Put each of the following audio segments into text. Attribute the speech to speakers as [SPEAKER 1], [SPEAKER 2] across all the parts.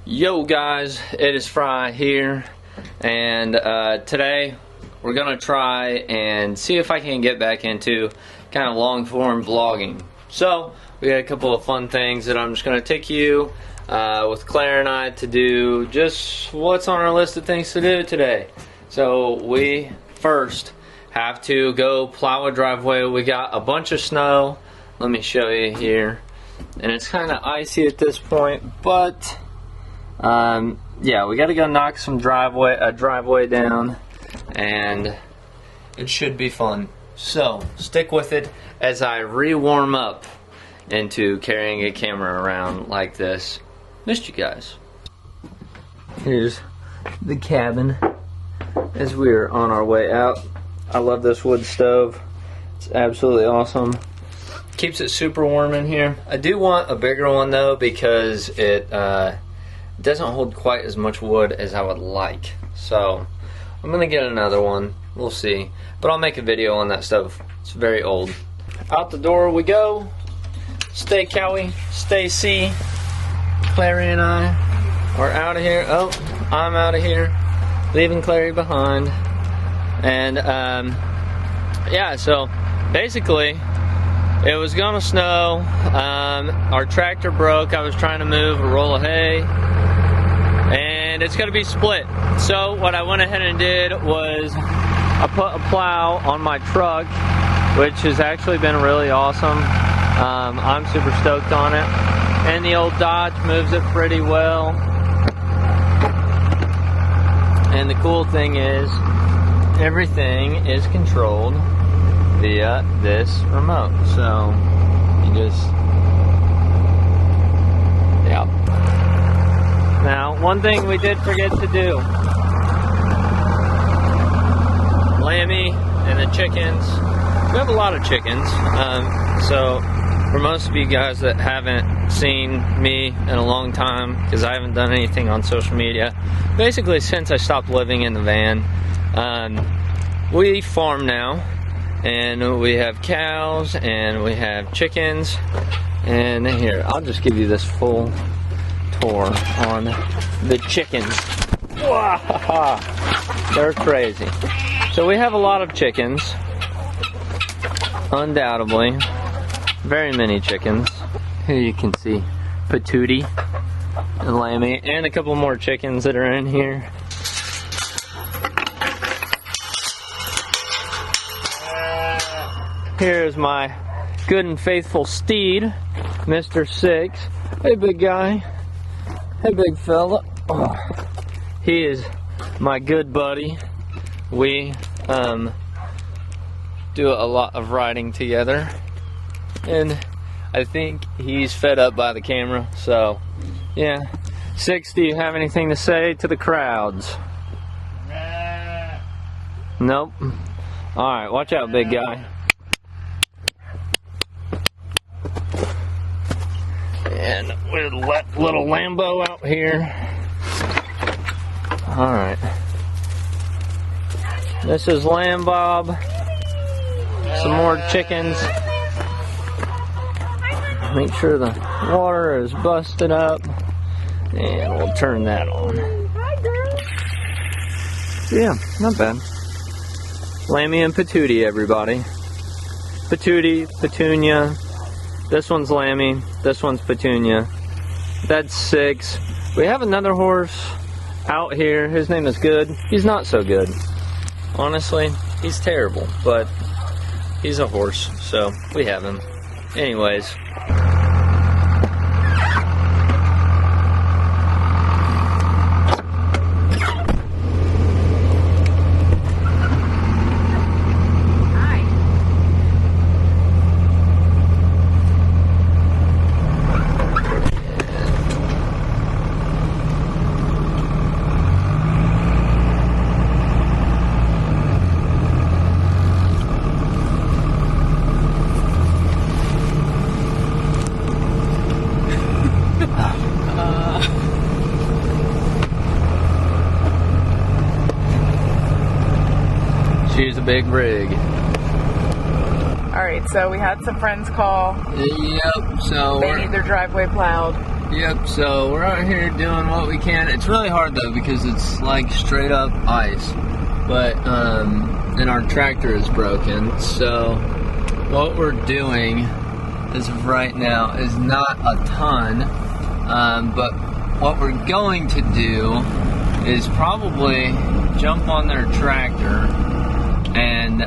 [SPEAKER 1] Yo guys, it is Fry here, and today we're gonna try and see if I can get back into kind of long form vlogging. So we got a couple of fun things that I'm just gonna take you with Claire and I to do just what's on our list of things to do today. So we first have to go plow a driveway. We got a bunch of snow. Let me show you here, and it's kind of icy at this point, but yeah, we gotta go knock some driveway down, and it should be fun. So stick with it as I re-warm up into carrying a camera around like this. Missed you guys. Here's the cabin as we're on our way out. I love this wood stove. It's absolutely awesome. Keeps it super warm in here. I do want a bigger one though, because it doesn't hold quite as much wood as I would like. So I'm gonna get another one. We'll see. But I'll make a video on that stove. It's very old. Out the door we go. Stay Cowie, stay C. Clary and I are out of here. Oh, I'm out of here, leaving Clary behind. And yeah, so basically it was gonna snow. Our tractor broke. I was trying to move a roll of hay, and it's gonna be split. So what I went ahead and did was I put a plow on my truck, which has actually been really awesome. I'm super stoked on it, and the old Dodge moves it pretty well. And the cool thing is everything is controlled via this remote. So you just, yeah. Now, one thing we did forget to do, Lammy and the chickens. We have a lot of chickens. So for most of you guys that haven't seen me in a long time, because I haven't done anything on social media, basically since I stopped living in the van, we farm now, and we have cows and we have chickens. And here, I'll just give you this full tour on the chickens. They're crazy. So we have a lot of chickens, undoubtedly. Very many chickens. Here you can see Patootie and Lammy, and a couple more chickens that are in here. Here's my good and faithful steed, Mr. Six. Hey, big guy. Hey, big fella. Oh, he is my good buddy. We do a lot of riding together, and I think he's fed up by the camera. So, yeah. Six, do you have anything to say to the crowds? Nope. All right, watch out, big guy. And we'll let little Lambo out here. Alright. This is Lamb Bob. Some more chickens. Make sure the water is busted up. And we'll turn that on. Yeah, not bad. Lammy and Patootie, everybody. Patootie, Petunia. This one's Lammy, this one's Petunia. That's Six. We have another horse out here. His name is Good. He's not so good. Honestly, he's terrible, but he's a horse, so we have him. Anyways. She's a big rig.
[SPEAKER 2] Alright, so we had some friends call.
[SPEAKER 1] Yep, so
[SPEAKER 2] they need their driveway plowed.
[SPEAKER 1] Yep, so we're out here doing what we can. It's really hard though because it's like straight up ice. But, and our tractor is broken. So what we're doing as of right now is not a ton. But what we're going to do is probably jump on their tractor and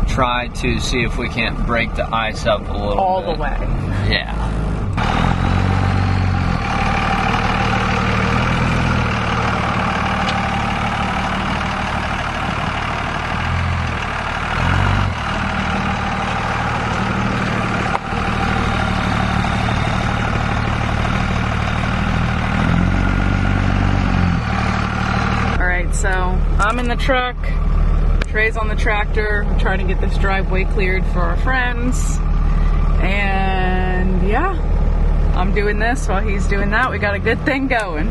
[SPEAKER 1] try to see if we can't break the ice up a little
[SPEAKER 2] all
[SPEAKER 1] bit.
[SPEAKER 2] the way.
[SPEAKER 1] Yeah.
[SPEAKER 2] So I'm in the truck, Trey's on the tractor. We're trying to get this driveway cleared for our friends. And yeah, I'm doing this while he's doing that. We got a good thing going.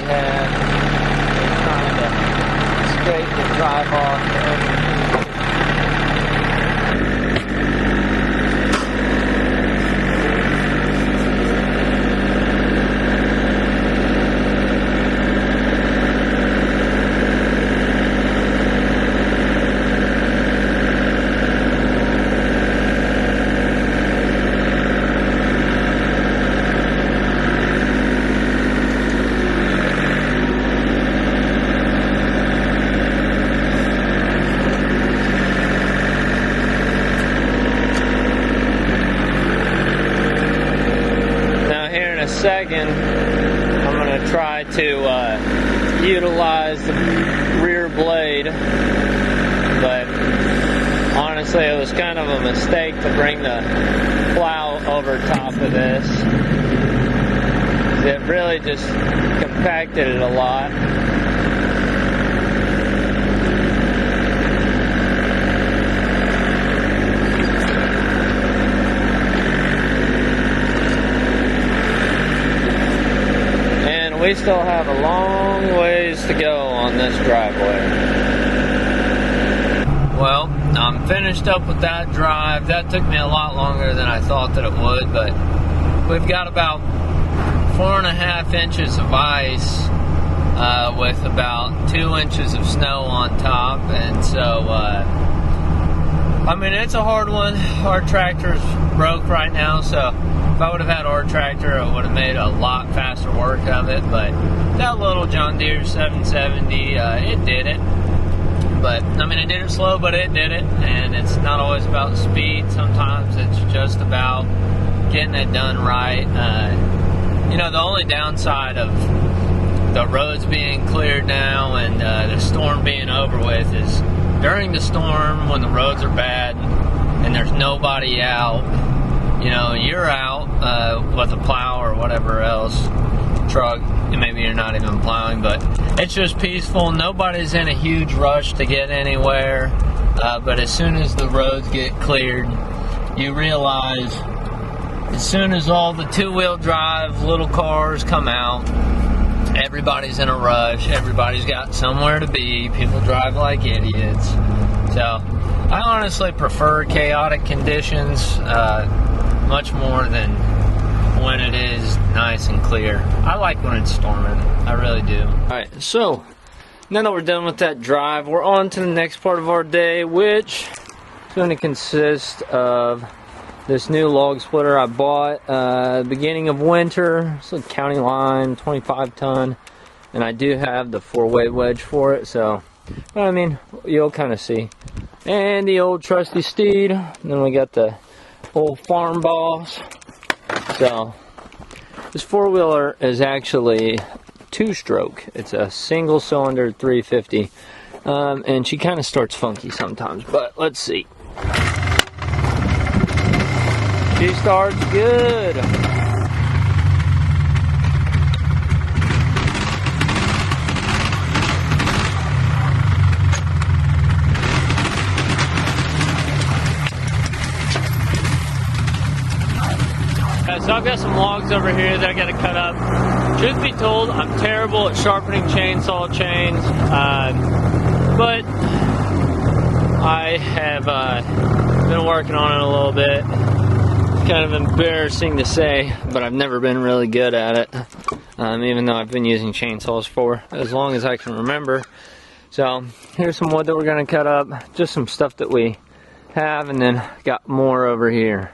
[SPEAKER 1] have. They're trying to scrape the drive off. Second, I'm going to try to utilize the rear blade, but honestly it was kind of a mistake to bring the plow over top of this. It really just compacted it a lot. We still have a long ways to go on this driveway. Well, I'm finished up with that drive. That took me a lot longer than I thought that it would, but we've got about 4.5 inches of ice with about 2 inches of snow on top, and so I mean, it's a hard one. Our tractor's broke right now, so if I would have had our tractor, it would have made a lot faster work of it, but that little John Deere 770, it did it. But, I mean, it did it slow, but it did it, and it's not always about speed. Sometimes it's just about getting it done right. You know, the only downside of the roads being cleared now and the storm being over with is during the storm, when the roads are bad and there's nobody out, you know, you're out with a plow or whatever else, truck, and maybe you're not even plowing, but it's just peaceful. Nobody's in a huge rush to get anywhere, but as soon as the roads get cleared, you realize as soon as all the two-wheel drive little cars come out, everybody's in a rush, everybody's got somewhere to be, people drive like idiots. So I honestly prefer chaotic conditions much more than when it is nice and clear. I like when it's storming, I really do. Alright, so now that we're done with that drive, we're on to the next part of our day, which is going to consist of this new log splitter I bought beginning of winter. It's a county line, 25 ton, and I do have the 4-way wedge for it, so I mean, you'll kind of see. And the old trusty steed, and then we got the old farm boss. So this 4-wheeler is actually 2-stroke. It's a single cylinder 350, and she kind of starts funky sometimes, but let's see. She starts good. So I've got some logs over here that I got to cut up. Truth be told, I'm terrible at sharpening chainsaw chains, but I have been working on it a little bit. It's kind of embarrassing to say, but I've never been really good at it, even though I've been using chainsaws for as long as I can remember. So here's some wood that we're going to cut up, just some stuff that we have, and then got more over here.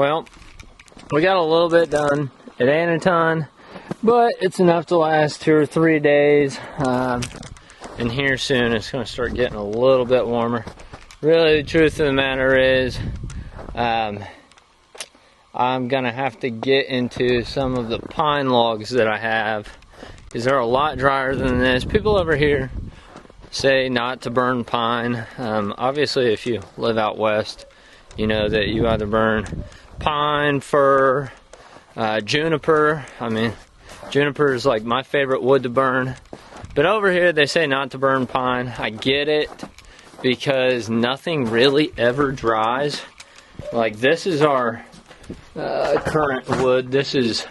[SPEAKER 1] Well, we got a little bit done. It ain't a ton, but it's enough to last 2 or 3 days. And here soon it's going to start getting a little bit warmer. Really, the truth of the matter is, I'm going to have to get into some of the pine logs that I have, because they're a lot drier than this. People over here say not to burn pine. Obviously, if you live out west, you know that you either burn pine, fir, juniper. I mean, juniper is like my favorite wood to burn. But over here, they say not to burn pine. I get it, because nothing really ever dries. Like, this is our current wood. This is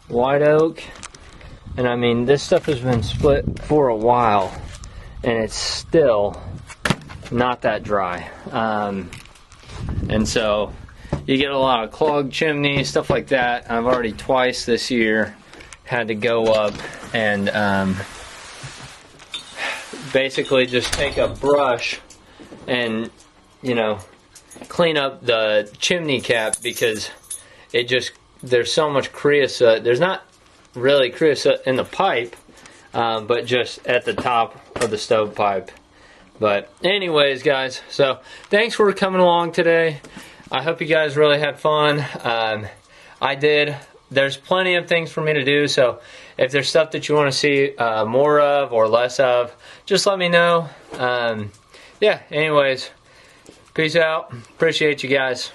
[SPEAKER 1] white oak. And I mean, this stuff has been split for a while, and it's still not that dry. And so you get a lot of clogged chimneys, stuff like that. I've already twice this year had to go up and basically just take a brush and, you know, clean up the chimney cap, because it just, there's so much creosote. There's not really creosote in the pipe, but just at the top of the stovepipe. But anyways, guys, so thanks for coming along today. I hope you guys really had fun. I did. There's plenty of things for me to do, so if there's stuff that you want to see more of or less of, just let me know. Yeah, anyways, peace out. Appreciate you guys.